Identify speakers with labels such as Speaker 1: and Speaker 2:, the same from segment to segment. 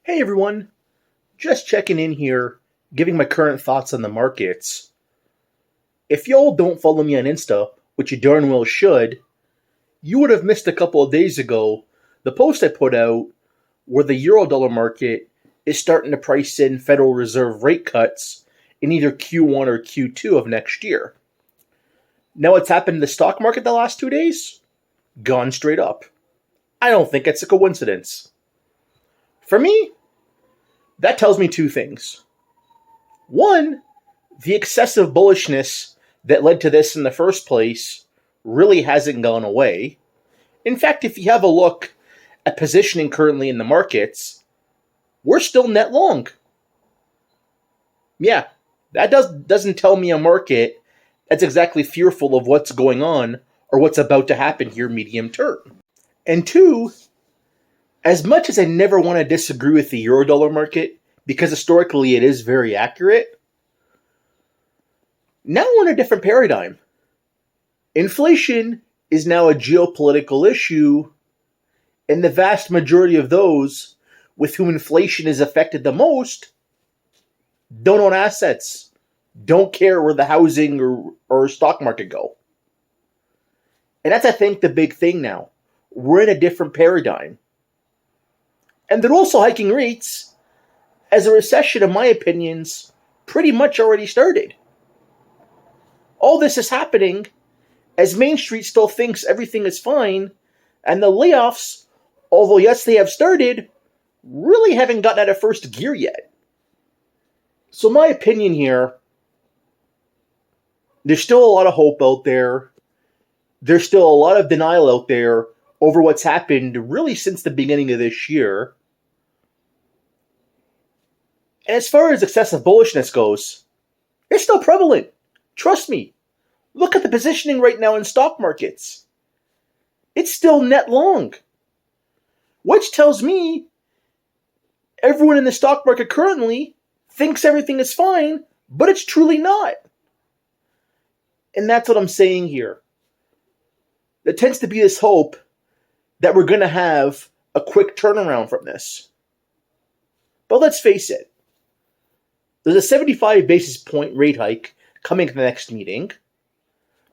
Speaker 1: Hey everyone, just checking in here, giving my current thoughts on the markets. If y'all don't follow me on Insta, which you darn well should, you would have missed a couple of days ago the post I put out where the Eurodollar market is starting to price in Federal Reserve rate cuts in either Q1 or Q2 of next year. Now, what's happened in the stock market the last 2 days? Gone straight up. I don't think it's a coincidence. For me, that tells me two things. One, the excessive bullishness that led to this in the first place really hasn't gone away. In fact, if you have a look at positioning currently in the markets, we're still net long. Yeah, that doesn't tell me a market that's exactly fearful of what's going on or what's about to happen here medium term. And two, as much as I never want to disagree with the Eurodollar market, because historically it is very accurate, now we're in a different paradigm. Inflation is now a geopolitical issue, and the vast majority of those with whom inflation is affected the most don't own assets, don't care where the housing or stock market go. And that's, I think, the big thing now. We're in a different paradigm. And they're also hiking rates as a recession, in my opinions, pretty much already started. All this is happening as Main Street still thinks everything is fine, and the layoffs, although yes, they have started, really haven't gotten out of first gear yet. So my opinion here, there's still a lot of hope out there. There's still a lot of denial out there over what's happened really since the beginning of this year. And as far as excessive bullishness goes, it's still prevalent. Trust me. Look at the positioning right now in stock markets. It's still net long. Which tells me everyone in the stock market currently thinks everything is fine, but it's truly not. And that's what I'm saying here. There tends to be this hope that we're going to have a quick turnaround from this. But let's face it. There's a 75 basis point rate hike coming at the next meeting.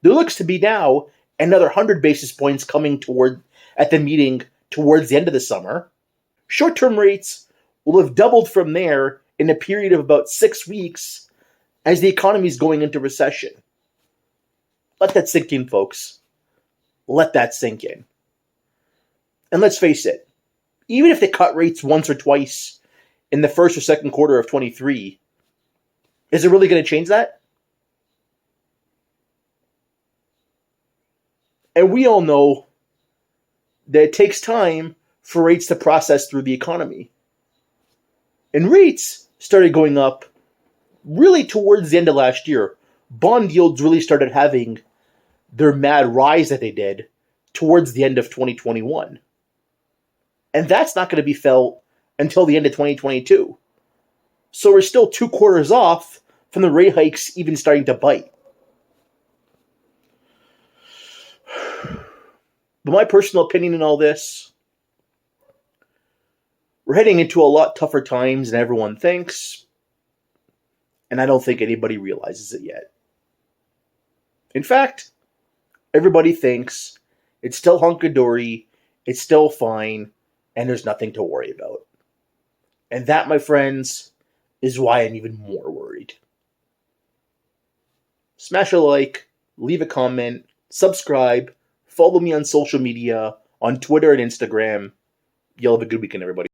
Speaker 1: There looks to be now another 100 basis points coming at the meeting towards the end of the summer. Short-term rates will have doubled from there in a period of about 6 weeks as the economy is going into recession. Let that sink in, folks. Let that sink in. And let's face it, even if they cut rates once or twice in the first or second quarter of 23, is it really going to change that? And we all know that it takes time for rates to process through the economy. And rates started going up really towards the end of last year. Bond yields really started having their mad rise that they did towards the end of 2021. And that's not going to be felt until the end of 2022. So we're still 2 quarters off from the rate hikes even starting to bite. But my personal opinion in all this, we're heading into a lot tougher times than everyone thinks, and I don't think anybody realizes it yet. In fact, everybody thinks it's still hunky-dory, it's still fine, and there's nothing to worry about. And that, my friends, is why I'm even more worried. Smash a like, leave a comment, subscribe, follow me on social media, on Twitter and Instagram. Y'all have a good weekend, everybody.